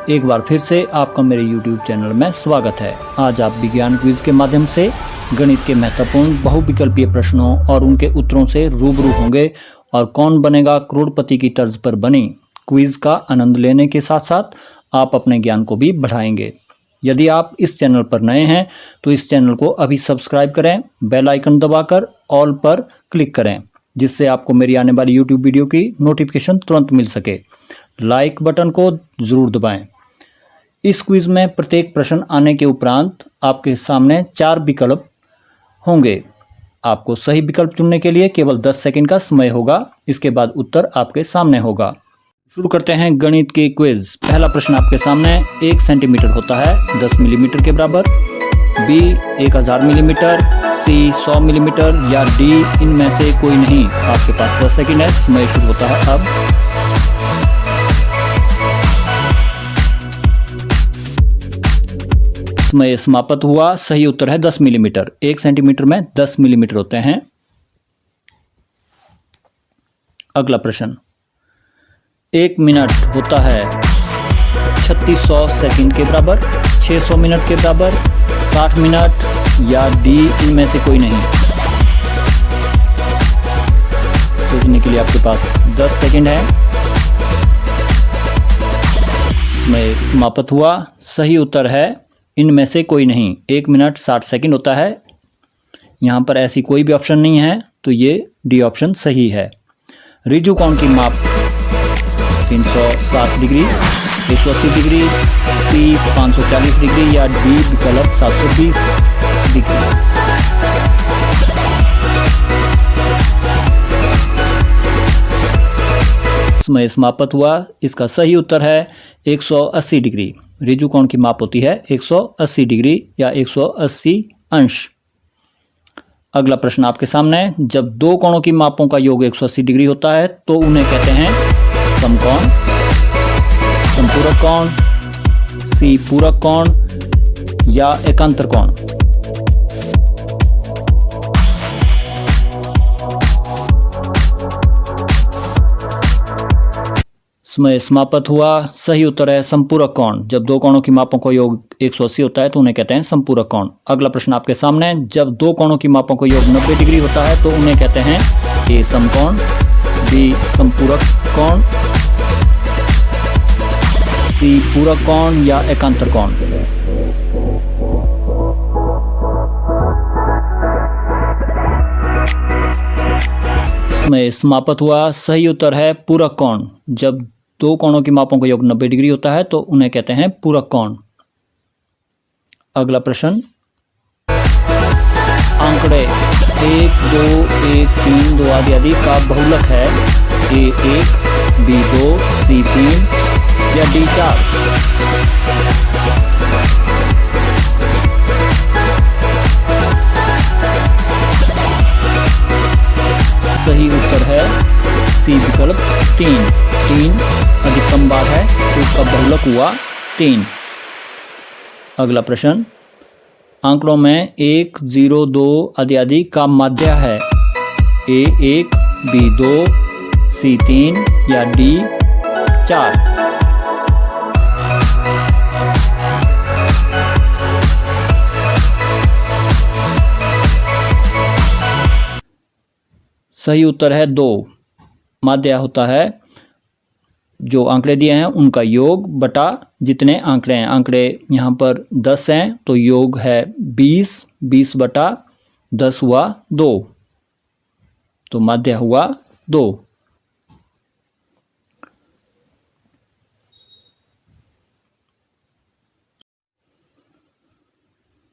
एक बार फिर से आपका मेरे YouTube चैनल में स्वागत है। आज आप विज्ञान क्विज के माध्यम से गणित के महत्वपूर्ण बहुविकल्पीय प्रश्नों और उनके उत्तरों से रूबरू होंगे और कौन बनेगा करोड़पति की तर्ज पर बनी क्विज का आनंद लेने के साथ साथ आप अपने ज्ञान को भी बढ़ाएंगे। यदि आप इस चैनल पर नए हैं तो इस चैनल को अभी सब्सक्राइब करें, बेल आइकन दबाकर ऑल पर क्लिक करें, जिससे आपको मेरी आने वाली YouTube वीडियो की नोटिफिकेशन तुरंत मिल सके। लाइक बटन को जरूर दबाएं। इस क्विज में प्रत्येक प्रश्न आने के उपरांत आपके सामने 4 विकल्प होंगे। आपको सही विकल्प चुनने के लिए केवल 10 सेकंड का समय होगा। इसके बाद उत्तर आपके सामने होगा। शुरू करते हैं गणित के क्विज। पहला प्रश्न आपके सामने 1 सेंटीमीटर होता है 10 मिलीमीटर के बराबर, बी 1000 मिलीमीटर, सी 100 मिलीमीटर या डी इनमें से कोई नहीं। आपके पास 10 सेकंड है, समय शुरू होता है अब। समय समाप्त हुआ। सही उत्तर है 10 मिलीमीटर। 1 सेंटीमीटर में 10 मिलीमीटर होते हैं। अगला प्रश्न, 1 मिनट होता है 3600 सेकंड के बराबर, 600 मिनट के बराबर, 60 मिनट या डी इनमें से कोई नहीं। सोचने के लिए आपके पास 10 सेकंड है। समय समाप्त हुआ। सही उत्तर है इनमें से कोई नहीं। 1 मिनट 60 सेकंड होता है। यहाँ पर ऐसी कोई भी ऑप्शन नहीं है, तो ये डी ऑप्शन सही है। रिजु कोण की माप 360 डिग्री, 180 डिग्री, सी 540 डिग्री या डी विकल्प 720 डिग्री। समय समाप्त हुआ। इसका सही उत्तर है 180 डिग्री। रिजु कोण की माप होती है 180 डिग्री या 180 अंश। अगला प्रश्न आपके सामने, जब दो कोणों की मापों का योग 180 डिग्री होता है तो उन्हें कहते हैं समकोण, संपूरक कोण, सी पूरक कोण या एकांतर कोण। समय समाप्त हुआ। सही उत्तर है संपूरक कोण। जब दो कोणों की मापों का योग 180 होता है तो उन्हें कहते हैं संपूरक कोण। अगला प्रश्न आपके सामने, जब दो कोणों की मापों का योग 90 डिग्री होता है तो उन्हें कहते हैं ए समकोण, बी संपूरक कोण, सी पूरक कोण या एकांतर कोण। समय समाप्त हुआ। सही उत्तर है पूरक कोण। जब दो कोणों की मापों का योग 90 डिग्री होता है तो उन्हें कहते हैं पूरक कोण। अगला प्रश्न, आंकड़े 1, 2, 1, 3, 2 आदि आदि का बहुलक है ए 1, बी 2, सी 3 या डी 4। सही उत्तर है सी विकल्प 3। 3 अधिकतम बार है तो उसका बहुलक हुआ 3। अगला प्रश्न, आंकड़ों में 1, 0, 2 आदि आदि का माध्य है ए 1, बी 2, सी 3 या डी 4। सही उत्तर है 2। माध्य होता है जो आंकड़े दिए हैं उनका योग बटा जितने आंकड़े हैं। आंकड़े यहाँ पर 10 हैं तो योग है 20, 20 बटा 10 हुआ 2, तो माध्य हुआ 2।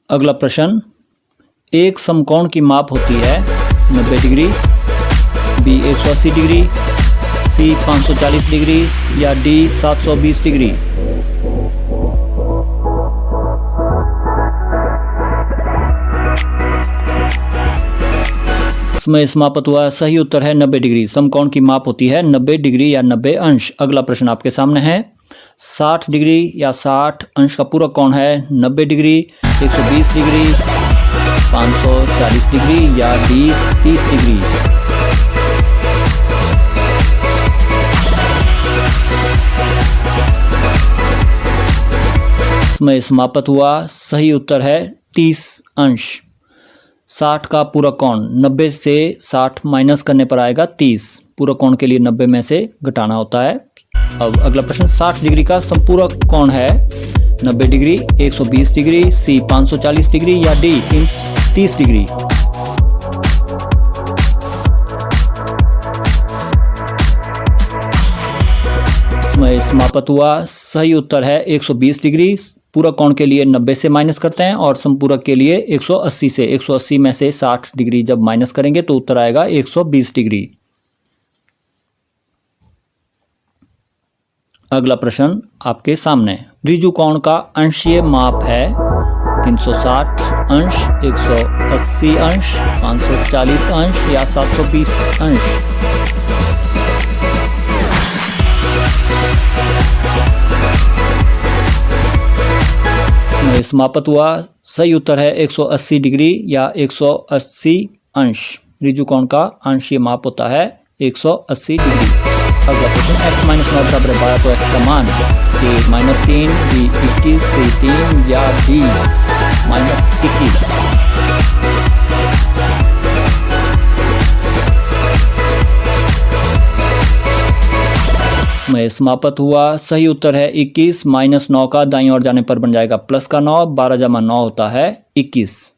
अगला प्रश्न, एक समकोण की माप होती है 90 डिग्री, बी 180 डिग्री, सी 540 डिग्री या डी 720 डिग्री। समय समाप्त हुआ। सही उत्तर है 90 डिग्री। समकोण की माप होती है 90 डिग्री या 90 अंश। अगला प्रश्न आपके सामने है, 60 डिग्री या 60 अंश का पूरक कोण है 90 डिग्री, 120 डिग्री, 540 डिग्री या डी 30 डिग्री। समय समाप्त हुआ। सही उत्तर है 30 अंश। 60 का पूरक कोण 90 से 60 माइनस करने पर आएगा 30। पूरक कोण के लिए 90 में से घटाना होता है। अब अगला प्रश्न, 60 डिग्री का संपूरक कोण है 90 डिग्री, 120 डिग्री, सी 540 डिग्री या डी 30 डिग्री। समय समाप्त हुआ। सही उत्तर है 120 डिग्री। पूरक कोण के लिए 90 से माइनस करते हैं और संपूरक के लिए 180 से। 180 में से 60 डिग्री जब माइनस करेंगे तो उत्तर आएगा 120 डिग्री। अगला प्रश्न आपके सामने, ऋजु कोण का अंशीय माप है 360 अंश, 180 अंश, 540 अंश या 720 अंश। समाप्त हुआ। सही उत्तर है 180 डिग्री या 180 अंश। ऋजु कोण का अंशीय माप होता है 180 डिग्री। अगला प्रश्न, x माइनस 9 बराबर 12 तो x का मान a -3, b 21, c 3 या d -21। समय समाप्त हुआ। सही उत्तर है 21। -9 का दाईं ओर जाने पर बन जाएगा प्लस का 9। 12 जमा 9 होता है 21।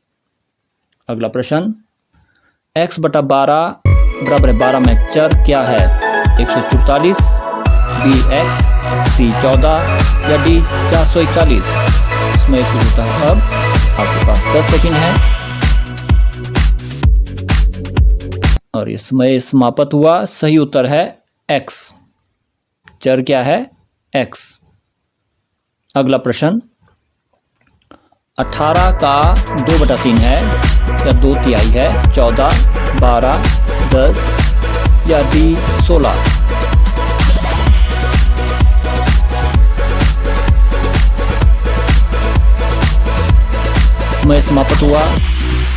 अगला प्रश्न, x बटा 12 बराबर 12 में चर क्या है? 144, बी x, सी 14 या डी 441। इसमें शुरू होता है। अब आपके पास 10 सेकंड है और ये समय समाप्त हुआ। सही उत्तर है x। चर क्या है? x। अगला प्रश्न, 18 का 2/3 है या 2/3 है? 14, 12, 10 या डी 16। समय समाप्त हुआ।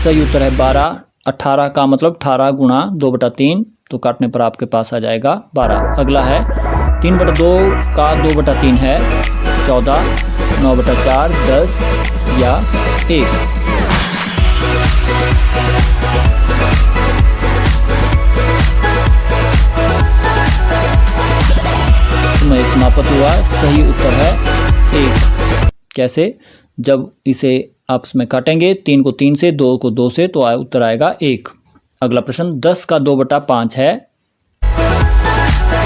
सही उत्तर है 12। 18 का मतलब 18 गुणा 2/3, तो काटने पर आपके पास आ जाएगा 12। अगला है 3/2 का 2/3 है 14, 9/4, 10 या 1। समय समाप्त हुआ। सही उत्तर है 1। कैसे? जब इसे आपस में काटेंगे 3 को 3 से, 2 को 2 से, तो उत्तर आएगा 1। अगला प्रश्न, 10 का 2/5 है।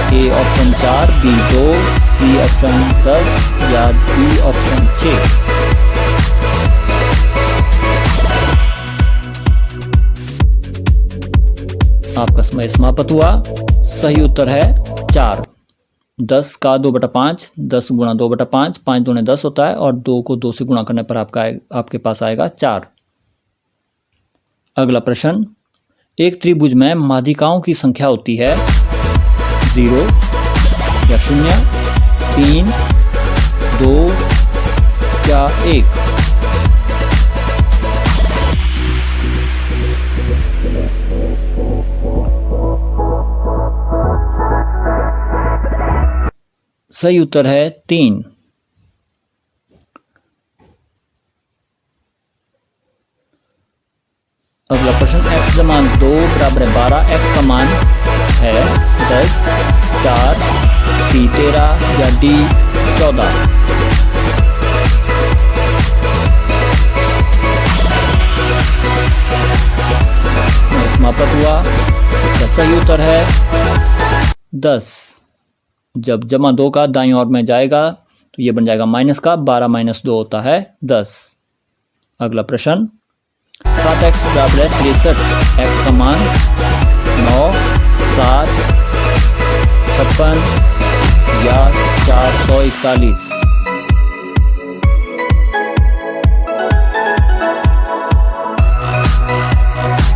A option 4, B 2, C option 10 या डी ऑप्शन 6। आपका समय समाप्त हुआ। सही उत्तर है 4। 10 का 2/5, 10 गुणा 2/5, 5 दूने 10 होता है और 2 को 2 से गुणा करने पर आपके पास आएगा 4। अगला प्रश्न, एक त्रिभुज में माध्यिकाओं की संख्या होती है 0 या 0, 3, 2 या 1। सही उत्तर है 3। अगला प्रश्न, x जमा 2 बराबर 12। x का मान है 10, 4, सी 13 या डी 14। समाप्त हुआ। इसका सही उत्तर है 10। जब जमा 2 का दाईं ओर में जाएगा तो ये बन जाएगा माइनस का। 12 - 2 होता है 10। अगला प्रश्न, 7x बराबर 63। x का मान 9, 7, 56 या 441।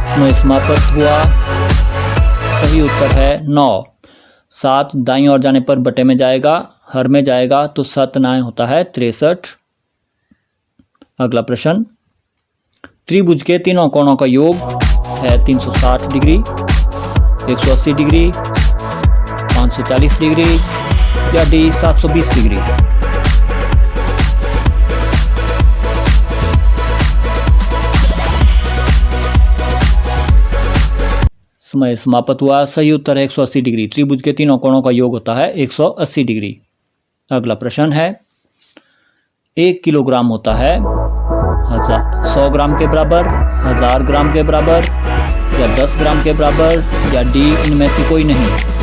इसमें समाप्त हुआ। सही उत्तर है 9। 7 दाईं ओर जाने पर बटे में जाएगा, हर में जाएगा तो 7 9 होता है 63। अगला प्रश्न, त्रिभुज के तीनों कोणों का योग है 360 डिग्री, 180 डिग्री, 540 डिग्री या डी 720 डिग्री। समय समाप्त हुआ। सही उत्तर है 180 डिग्री। त्रिभुज के तीनों कोणों का योग होता है 180 डिग्री। अगला प्रश्न है, 1 किलोग्राम होता है 100 ग्राम के बराबर, 1000 ग्राम के बराबर या 10 ग्राम के बराबर या डी इनमें से कोई नहीं।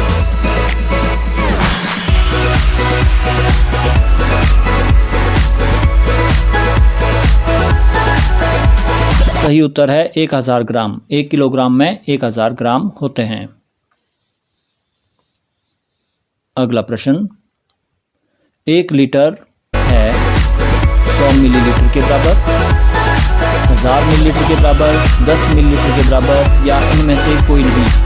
सही उत्तर है 1000 ग्राम। 1 किलोग्राम में 1000 ग्राम होते हैं। अगला प्रश्न, 1 लीटर है 100 मिलीलीटर के बराबर, 1000 मिलीलीटर के बराबर, 10 मिलीलीटर के बराबर या इनमें से कोई नहीं।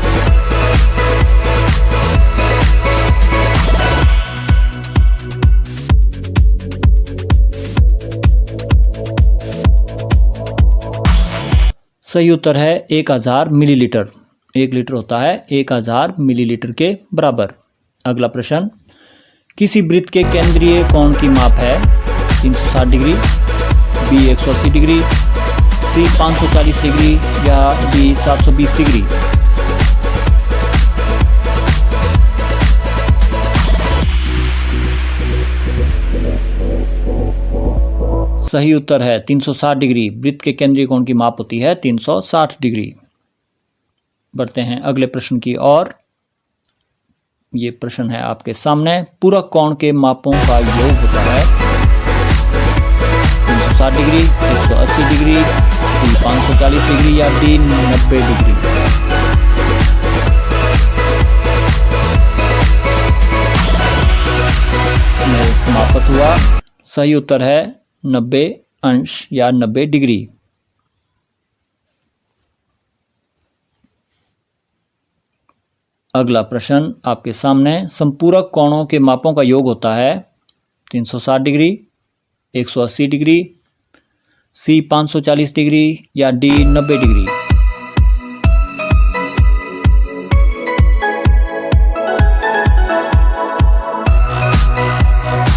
सही उत्तर है 1000 मिलीलीटर। 1 लीटर होता है 1000 मिलीलीटर के बराबर। अगला प्रश्न, किसी वृत्त के केंद्रीय कोण की माप है 360 डिग्री, बी 180 डिग्री, सी 540 डिग्री या डी 720 डिग्री। सही उत्तर है 360 डिग्री। वृत्त के केंद्रीय कोण की माप होती है 360 डिग्री। बढ़ते हैं अगले प्रश्न की ओर। ये प्रश्न है आपके सामने, पूरक कोण के मापों का योग होता है 360 डिग्री, 180 डिग्री, सी 540 डिग्री या डी 90 डिग्री। इसमें समाप्त हुआ। सही उत्तर है 90 अंश या 90 डिग्री। अगला प्रश्न आपके सामने, संपूरक कोणों के मापों का योग होता है 360 डिग्री, 180 डिग्री, सी 540 डिग्री या डी 90 डिग्री।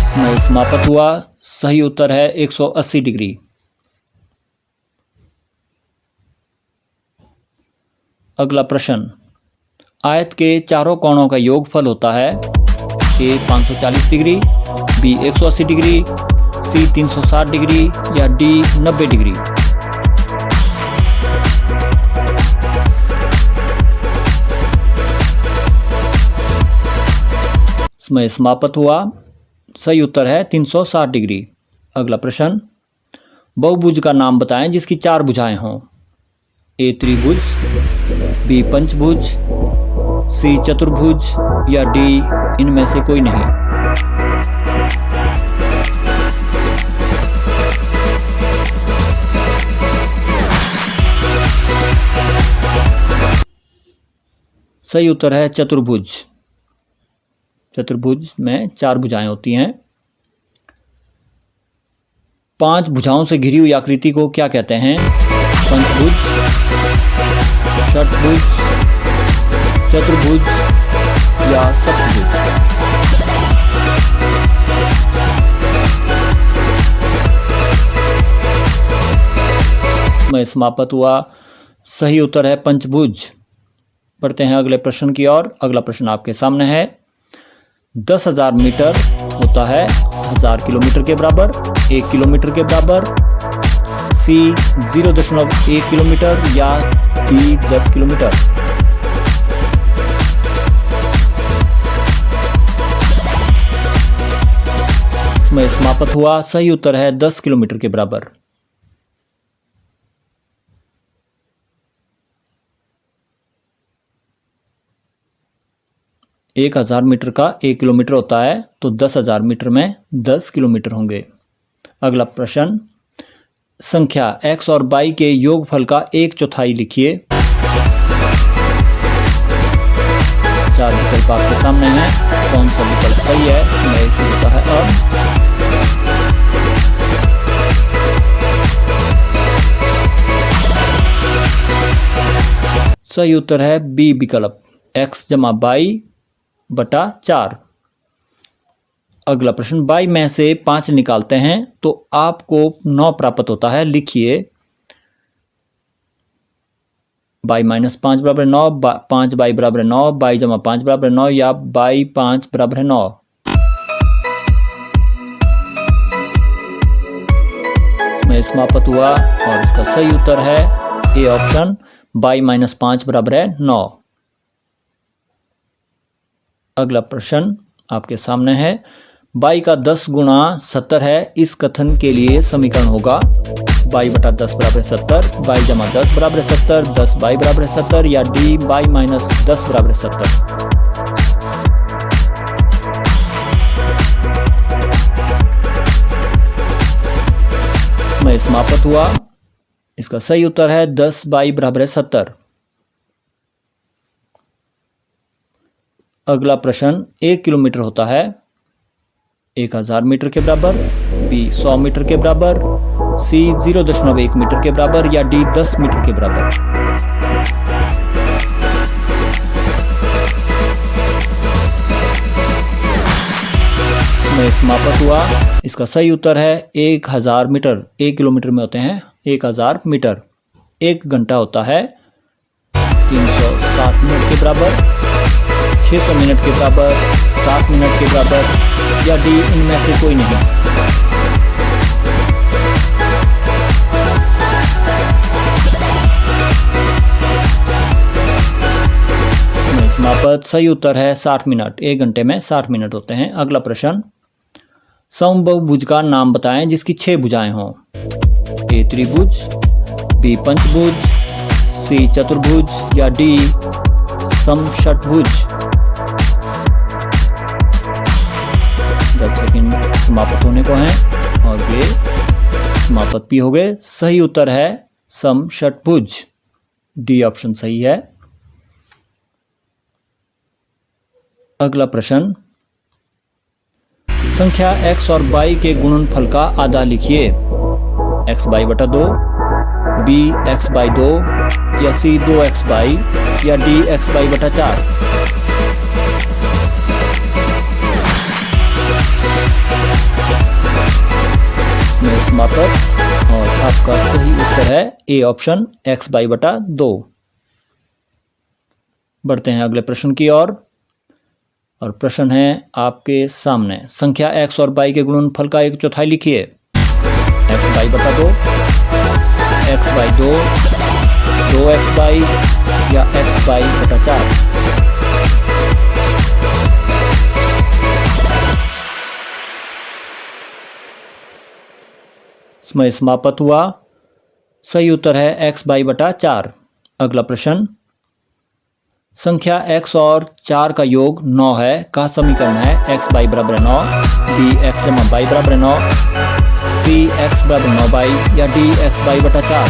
इसमें समाप्त हुआ। सही उत्तर है 180 डिग्री। अगला प्रश्न, आयत के चारों कोणों का योगफल होता है ए 540 डिग्री, बी 180 डिग्री, सी 360 डिग्री या डी 90 डिग्री। इसमें समाप्त हुआ। सही उत्तर है 360 डिग्री। अगला प्रश्न, बहुभुज का नाम बताएं जिसकी 4 भुजाएं हों। ए त्रिभुज, बी पंचभुज, सी चतुर्भुज या डी इनमें से कोई नहीं। सही उत्तर है चतुर्भुज। चतुर्भुज में 4 भुजाएं होती हैं। 5 भुजाओं से घिरी हुई आकृति को क्या कहते हैं? पंचभुज, षटभुज, चतुर्भुज या सप्तभुज। में समाप्त हुआ। सही उत्तर है पंचभुज। बढ़ते हैं अगले प्रश्न की ओर। अगला प्रश्न आपके सामने है, 10,000 मीटर होता है 1000 किलोमीटर के बराबर, 1 किलोमीटर के बराबर, सी 0.1 किलोमीटर या डी 10 किलोमीटर। इसमें समाप्त हुआ। सही उत्तर है 10 किलोमीटर के बराबर। एक 1000 मीटर का 1 किलोमीटर होता है, तो 10,000 मीटर में 10 किलोमीटर होंगे। अगला प्रश्न, संख्या x और y के योगफल का 1/4 लिखिए। 4 विकल्प आपके सामने हैं, कौन सा विकल्प सही है? इसमें शुरू होता है अब। सही उत्तर है बी विकल्प, x जमा y बटा 4। अगला प्रश्न, y में से 5 निकालते हैं तो आपको 9 प्राप्त होता है, लिखिए। बाई माइनस 5 बराबर 9, 5 बाई बराबर 9, बाई जमा 5 बराबर 9 या बाई 5 बराबर 9। में समाप्त हुआ और इसका सही उत्तर है ए ऑप्शन, बाई माइनस 5 बराबर है 9। अगला प्रश्न आपके सामने है, बाई का 10 गुणा 70 है, इस कथन के लिए समीकरण होगा बाई बटा 10 बराबर 70, बाई जमा 10 बराबर 70, 10 बाई बराबर 70 या डी बाई माइनस 10 बराबर 70। इसमें समाप्त हुआ, इसका सही उत्तर है 10 बाई बराबर 70। अगला प्रश्न, 1 किलोमीटर होता है 1000 मीटर के बराबर, बी 100 मीटर के बराबर, सी 0.1 मीटर के बराबर या डी 10 मीटर के बराबर। इसमें समाप्त हुआ, इसका सही उत्तर है 1000 मीटर। 1 किलोमीटर में होते हैं 1000 मीटर। 1 घंटा होता है 360 मिनट के बराबर, 600 मिनट के बराबर, 7 मिनट के बराबर या डी इनमें से कोई नहीं। समाप्त, सही उत्तर है 60 मिनट। 1 घंटे में 60 मिनट होते हैं। अगला प्रश्न, समबाहुभुज का नाम बताएं जिसकी 6 भुजाएं हों। ए त्रिभुज, बी पंचभुज, सी चतुर्भुज या डी समषटभुज। 10 सेकंड समाप्त होने को हैं और ये समाप्त भी हो गए। सही उत्तर है समषटभुज, डी ऑप्शन सही है। अगला प्रश्न, संख्या x और y के गुणनफल का आधा लिखिए। x बाई बटा 2, b x बाई 2 या c 2x बाई या d x बाई बटा 4। इसमें समाप्त और आपका सही उत्तर है ए ऑप्शन, x बाई बटा 2। बढ़ते हैं अगले प्रश्न की ओर और प्रश्न है आपके सामने, संख्या x और y के गुणनफल का 1/4 लिखिए। x बाई बटा 2, x बाई 2, 2x बाई या x बाई बटा 4। इसमें समाप्त हुआ, सही उत्तर है x बाई बटा 4। अगला प्रश्न, संख्या x और 4 का योग 9 है का समीकरण है x बाई बराबर 9, b x जमा बाई बराबर 9, c x बराबर 9 बाई या d x बाई बटा 4।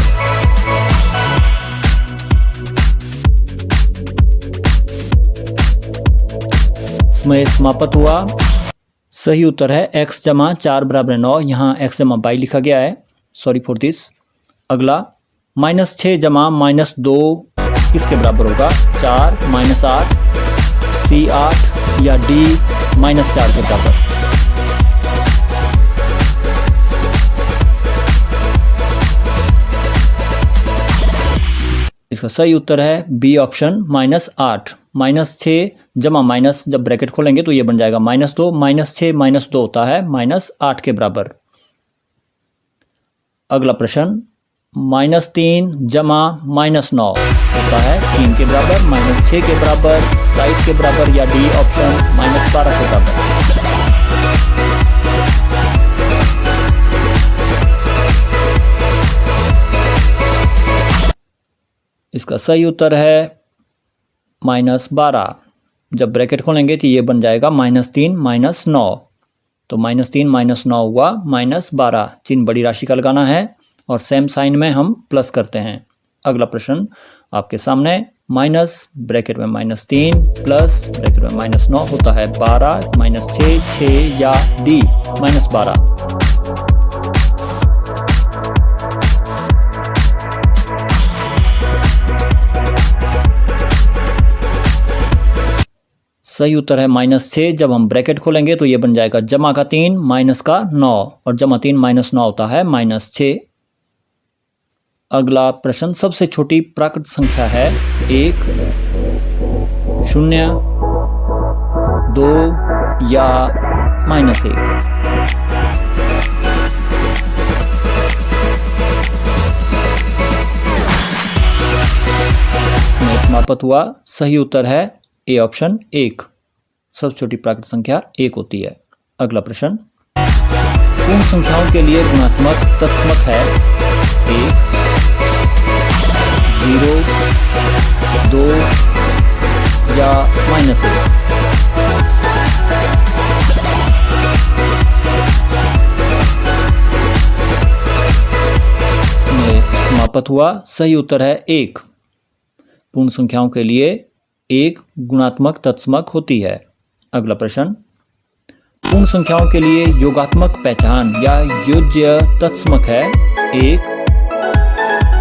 इसमें समाप्त हुआ, सही उत्तर है x जमा 4 बराबर 9। यहाँ x जमा बाई लिखा गया है, सॉरी फॉर दिस। अगला, -6 जमा -2 किसके बराबर होगा? 4 -8, सी 8 या डी -4 के बराबर। इसका सही उत्तर है बी ऑप्शन, -8। -6 जमा माइनस जब ब्रैकेट खोलेंगे तो ये बन जाएगा -2, -6 -2 होता है -8 के बराबर। अगला प्रश्न, -3 जमा -9 होता है 3 के बराबर, -6 के बराबर, 27 के बराबर या डी ऑप्शन -12 के बराबर। इसका सही उत्तर है -12। जब ब्रैकेट खोलेंगे तो ये बन जाएगा -3 -9। तो -3 -9 हुआ -12। चिन्ह बड़ी राशि का लगाना है और सेम साइन में हम प्लस करते हैं। अगला प्रश्न आपके सामने, माइनस ब्रैकेट में -3 प्लस ब्रैकेट में -9 होता है 12, -6, 6 या डी -12। सही उत्तर है -6। जब हम ब्रैकेट खोलेंगे तो ये बन जाएगा जमा का 3 माइनस का 9 और जमा 3 -9 होता है -6। अगला प्रश्न, सबसे छोटी प्राकृत संख्या है 1, 0, 2 या -1। समय समाप्त हुआ। सही उत्तर है ए ऑप्शन 1। सबसे छोटी प्राकृत संख्या 1 होती है। अगला प्रश्न, पूर्ण संख्याओं के लिए गुणात्मक तत्समक है 1, 0, 2 या -1। समय समाप्त हुआ। सही उत्तर है 1। पूर्ण संख्याओं के लिए 1 गुणात्मक तत्समक होती है। अगला प्रश्न, पूर्ण संख्याओं के लिए योगात्मक पहचान या योज्य तत्समक है 1,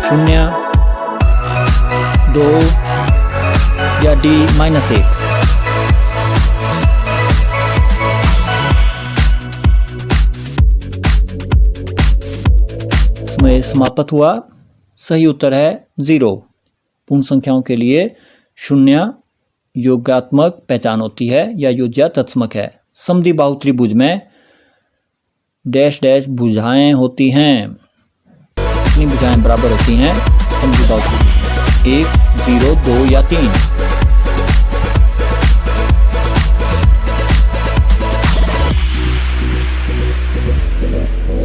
0, 2 या D -1। समय समाप्त हुआ। सही उत्तर है 0। पूर्ण संख्याओं के लिए 0 योगात्मक पहचान होती है या योज्य तत्समक है। समद्विबाहु त्रिभुज में डैश डैश भुजाएं होती हैं। कितनी भुजाएं बराबर होती हैं समद्विबाहु त्रिभुज में? 1, 0, 2 या 3।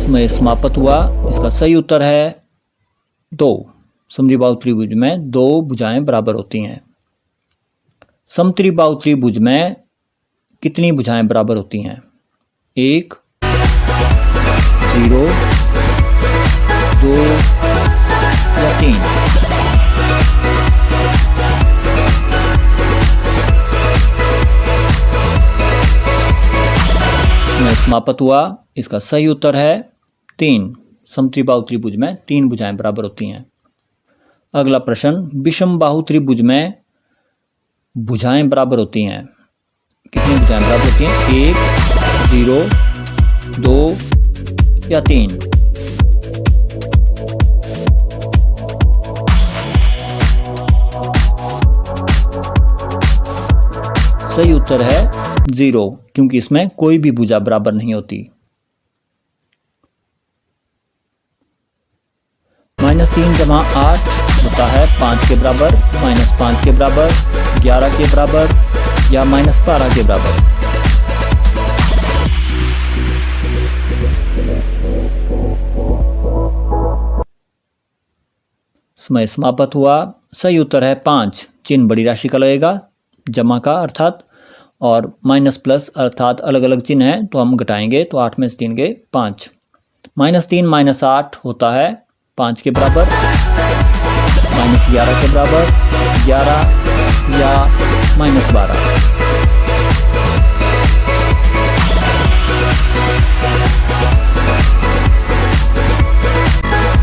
समय समाप्त हुआ। इसका सही उत्तर है 2। समद्विबाहु त्रिभुज में 2 भुजाएं बराबर होती हैं। समत्रिबाहु त्रिभुज में कितनी भुजाएं बराबर होती हैं? 1, 0, 2 या 3। समय समाप्त हुआ। इसका सही उत्तर है 3। समत्रिबाहु त्रिभुज में 3 भुजाएं बराबर होती हैं। अगला प्रश्न, विषम बाहु त्रिभुज में भुजाएं बराबर होती हैं। कितनी भुजाएं बराबर होती हैं? 1, 0, 2 या 3। सही उत्तर है 0, क्योंकि इसमें कोई भी भुजा बराबर नहीं होती। -3 + 8 होता है 5 के बराबर, -5 के बराबर, 11 के बराबर या -12 के बराबर। समय समाप्त हुआ। सही उत्तर है 5। चिन्ह बड़ी राशि का लगेगा, जमा का अर्थात, और माइनस प्लस अर्थात अलग अलग चिन्ह है तो हम घटाएंगे तो 8 में से 3 गए 5। -3 - 8 होता है 5 के बराबर, -11 के बराबर, 11 या -12।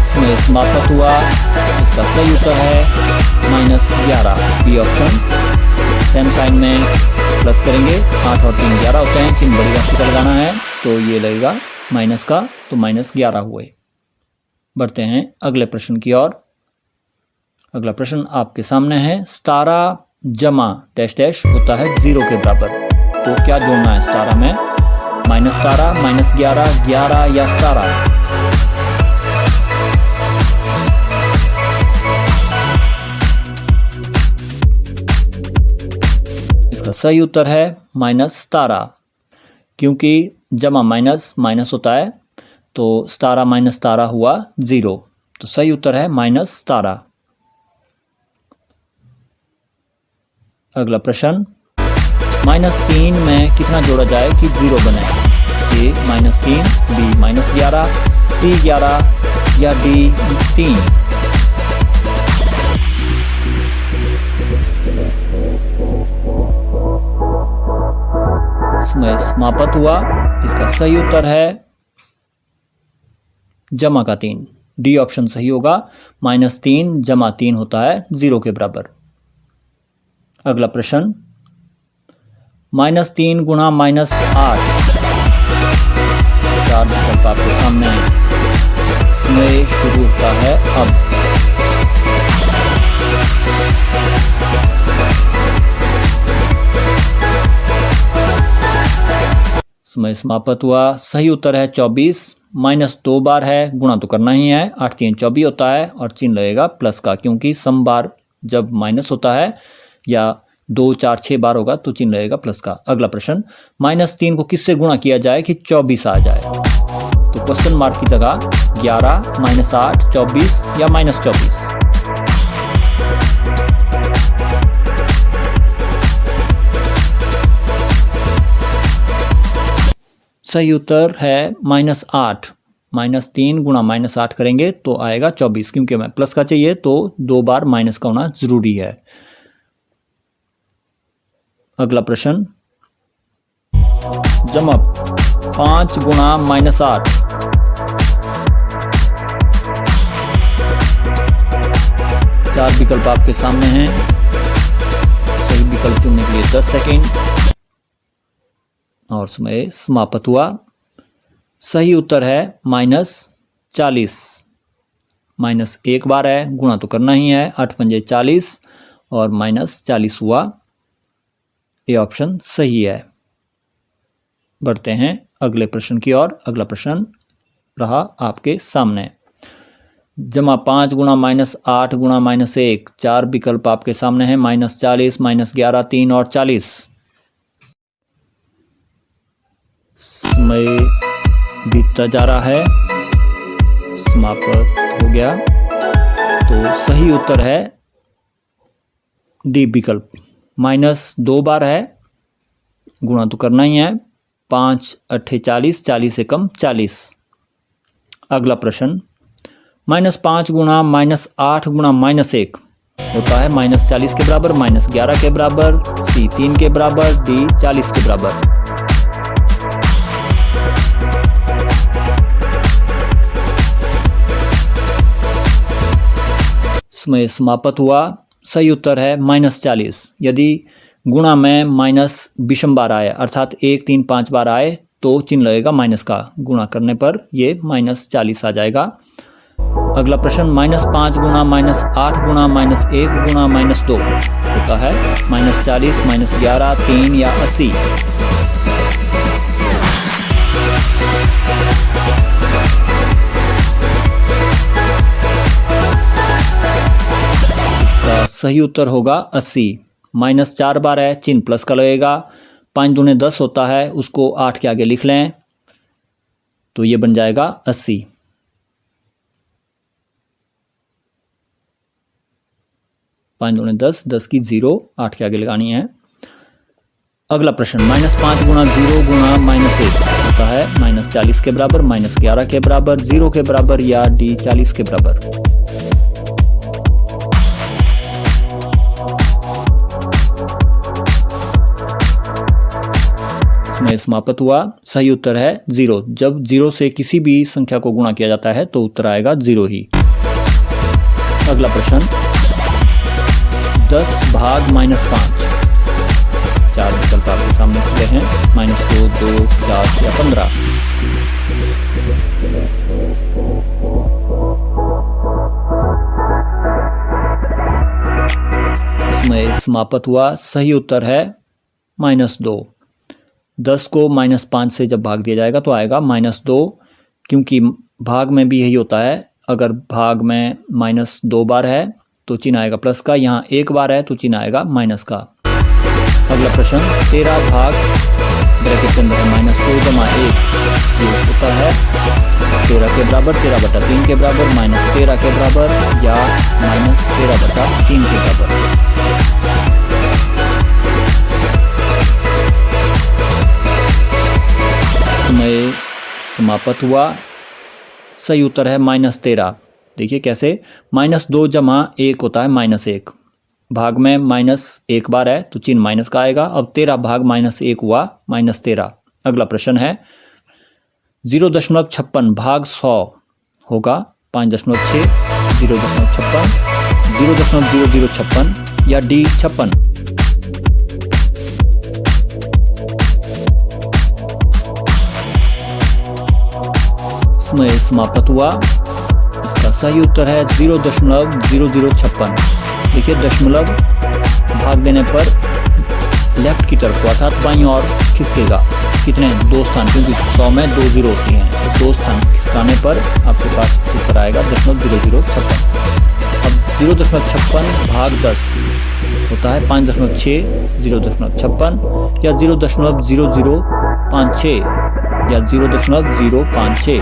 समय समाप्त हुआ। इसका सही उत्तर है -11, बी ऑप्शन। सेम साइन में प्लस करेंगे, 8 और 3 11 होते हैं। 3 बड़ी राशि का लगाना है तो ये लगेगा माइनस का, तो -11 हुए। बढ़ते हैं अगले प्रश्न की ओर। अगला प्रश्न आपके सामने है, 17 जमा डैश डैश होता है 0 के बराबर, तो क्या जोड़ना है 17 में? -17, -11, 11 या 17। इसका सही उत्तर है -17, क्योंकि जमा माइनस माइनस होता है तो 17 - 17 हुआ 0, तो सही उत्तर है -17। अगला प्रश्न, -3 में कितना जोड़ा जाए कि 0 बने? A -3, B -11, C 11 या D 3। समय समाप्त हुआ। इसका सही उत्तर है जमा का 3, डी ऑप्शन सही होगा। -3 जमा 3 होता है 0 के बराबर। अगला प्रश्न, -3 गुणा -8, 4 विकल्प आपके सामने। समय शुरू होता है अब। समय समाप्त हुआ। सही उत्तर है 24। माइनस 2 बार है, गुणा तो करना ही है। 8 3 24 होता है और चिन्ह लगेगा प्लस का, क्योंकि सम बार जब माइनस होता है या 2 4 6 बार होगा तो चिन्ह लगेगा प्लस का। अगला प्रश्न, -3 को किससे गुणा किया जाए कि 24 आ जाए? तो क्वेश्चन मार्क की जगह 11, -8, 24 या -24। सही उत्तर है -8। -3 गुणा -8 करेंगे तो आएगा 24, क्योंकि हमें प्लस का चाहिए तो 2 बार माइनस का होना जरूरी है। अगला प्रश्न, जमा 5 गुणा -8। चार विकल्प आपके सामने हैं। सही विकल्प चुनने के लिए 10 सेकेंड और समय समाप्त हुआ। सही उत्तर है -40। माइनस 1 बार है, गुणा तो करना ही है। 8 पंजे 40 और -40 हुआ। ये ऑप्शन सही है। बढ़ते हैं अगले प्रश्न की ओर। अगला प्रश्न रहा आपके सामने, जमा 5 गुणा -8 गुणा -1। चार विकल्प आपके सामने हैं, -40, -11, 3 और 40। समय बीतता जा रहा है, समाप्त हो गया। तो सही उत्तर है डी विकल्प। -2 बार है, गुणा तो करना ही है। 5 8 40, 40 से कम 40। अगला प्रश्न, -5 गुणा -8 गुणा -1 होता है -40 के बराबर, -11 के बराबर, सी 3 के बराबर, डी 40 के बराबर। समय समाप्त हुआ। सही उत्तर है -40। यदि गुणा में माइनस विषम बार आए, अर्थात 1 3 5 बार आए तो चिन्ह लगेगा माइनस का। गुणा करने पर ये -40 आ जाएगा। अगला प्रश्न, -5 गुणा -8 गुणा -1 गुणा -2 होता है -40, -11, 3 या 80। इसका सही उत्तर होगा 80। -4 बार है, चिन्ह प्लस का लगेगा। 5 दूने 10 होता है, उसको 8 के आगे लिख लें तो ये बन जाएगा 80। पाँच दूने 10, 10 की 0, 8 के आगे लगानी है। अगला प्रश्न, -5 गुणा 0 गुणा -1 होता है -40 के बराबर, -11 के बराबर, 0 के बराबर या डी 40 के बराबर। इसमें समाप्त हुआ। सही उत्तर है 0। जब 0 से किसी भी संख्या को गुणा किया जाता है तो उत्तर आएगा 0 ही। अगला प्रश्न, 10 भाग -5। चार विकल्प आपके सामने खुले हैं, -2, 2, 50 या 15। इसमें समाप्त हुआ। सही उत्तर है -2। 10 को -5 से जब भाग दिया जाएगा तो आएगा -2, क्योंकि भाग में भी यही होता है। अगर भाग में -2 बार है तो चिन्ह आएगा प्लस का, यहाँ 1 बार है तो चिन्ह आएगा माइनस का। अगला प्रश्न, 13 भाग ब्रैकेट के अंदर -2 जमा 1 ये होता है 13 के बराबर, 13/3 के बराबर, -13 के बराबर या -13/3 के बराबर। समय समाप्त हुआ। सही उत्तर है -13। देखिए कैसे, -2 जमा 1 होता है -1। भाग में -1 बार है तो चिन्ह माइनस का आएगा। अब 13 भाग -1 हुआ -13। अगला प्रश्न है, 0.56 भाग 100 होगा 5.6, 0.56, 0.0056 या डी 56। समय समाप्त हुआ। इसका सही उत्तर है 0.0056। देखिए दशमलव भाग देने पर लेफ्ट की तरफ अर्थात बाईं ओर खिसकेगा। कितने 2 स्थान, क्योंकि 100 में 2 जीरो होती हैं, तो 2 स्थान खिसकाने पर आपके पास उत्तर आएगा 0.0056। अब 0.56 भाग 10 होता है 5.6, 0.56 या 0.0056 या 0.056।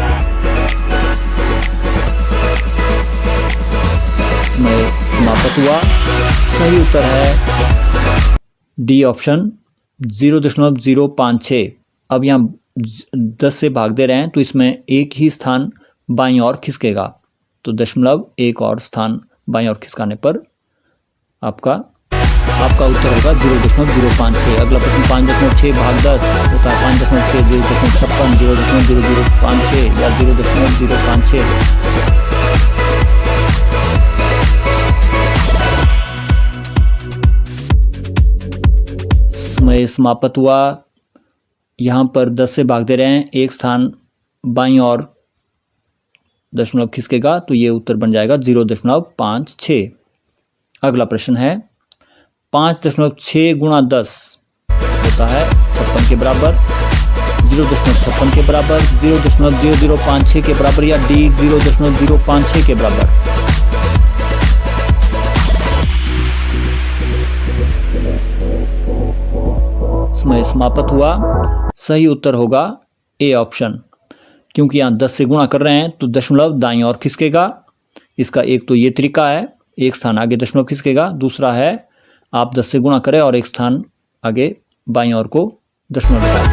इसमें समाप्त हुआ। सही उत्तर है डी ऑप्शन 0.056। अब यहाँ 10 से भाग दे रहे हैं तो इसमें एक ही स्थान बाईं ओर खिसकेगा, तो 0.1 और स्थान बाईं ओर खिसकाने पर आपका उत्तर होगा 0.056। अगला प्रश्न 5.6 भाग 10 होता है 5.6, 0.56, 0.0056 या 0.056। समय समाप्त हुआ। यहाँ पर 10 से भाग दे रहे हैं, एक स्थान बाईं ओर दशमलव खिसकेगा, तो ये उत्तर बन जाएगा 0.56। अगला प्रश्न है 5.6 गुणा 10 होता है 56 के बराबर, 0.56 के बराबर, 0.0056 के बराबर या डी 0.056 के बराबर। समय समाप्त हुआ। सही उत्तर होगा ए ऑप्शन, क्योंकि यहाँ 10 से गुणा कर रहे हैं तो दशमलव दाईं ओर खिसकेगा। इसका एक तो ये तरीका है, एक स्थान आगे दशमलव खिसकेगा, दूसरा है आप 10 से गुणा करें और एक स्थान आगे बाईं ओर को दशमलव लगाएं।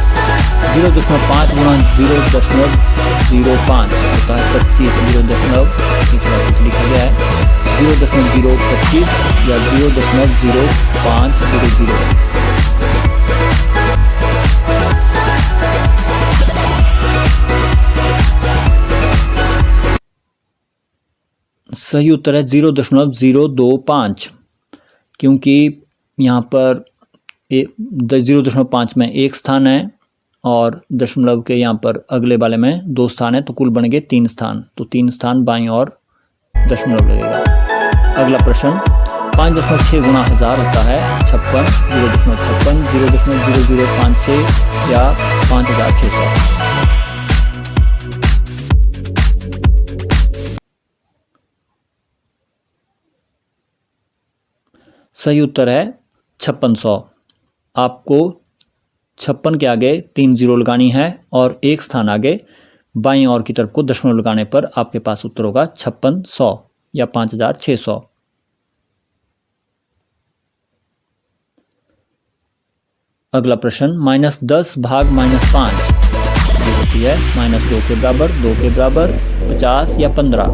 0.5 गुणा 0.05 होता है 25, 0.0 लिखा गया है 0.025 या 0.0500। सही उत्तर है 0.025, क्योंकि यहाँ पर 0.5 में एक स्थान है और दशमलव के यहाँ पर अगले वाले में 2 स्थान है, तो कुल बन गए 3 स्थान, तो 3 स्थान बाईं और दशमलव लगेगा। अगला प्रश्न 5.6 गुणा 1000 होता है 56, 0.56, 0.0056 या 5600। सही उत्तर है 5600। आपको 56 के आगे 3 जीरो लगानी है और एक स्थान आगे बाईं ओर की तरफ को दशमलव लगाने पर आपके पास उत्तर होगा 5600 या 5600। अगला प्रश्न -10 भाग -5 ये होती है -2 के बराबर, 2 के बराबर, 50 या 15।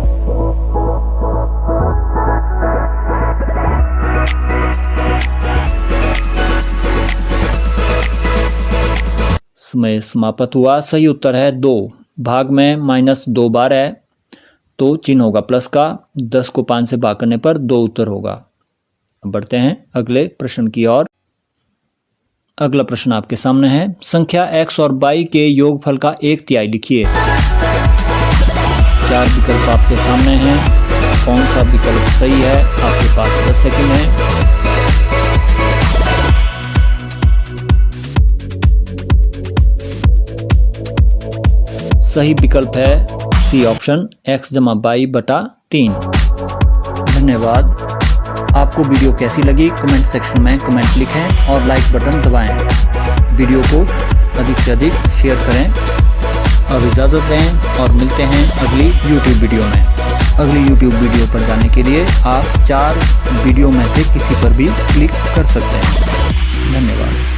समय समाप्त हुआ। सही उत्तर है 2। भाग में -2 बार है तो चिन्ह होगा प्लस का, 10 को 5 से भाग करने पर 2 उत्तर होगा। अब बढ़ते हैं अगले प्रश्न की ओर। अगला प्रश्न आपके सामने है, संख्या x और y के योगफल का 1/3 लिखिए। 4 विकल्प आपके सामने हैं, कौन सा विकल्प सही है? आपके पास 10 सेकंड है। सही विकल्प है सी ऑप्शन, x जमा y बटा 3। धन्यवाद। आपको वीडियो कैसी लगी कमेंट सेक्शन में कमेंट लिखें और लाइक बटन दबाएं। वीडियो को अधिक से अधिक शेयर करें। अब इजाज़त दें और मिलते हैं अगली YouTube वीडियो में। अगली YouTube वीडियो पर जाने के लिए आप 4 वीडियो में से किसी पर भी क्लिक कर सकते हैं। धन्यवाद।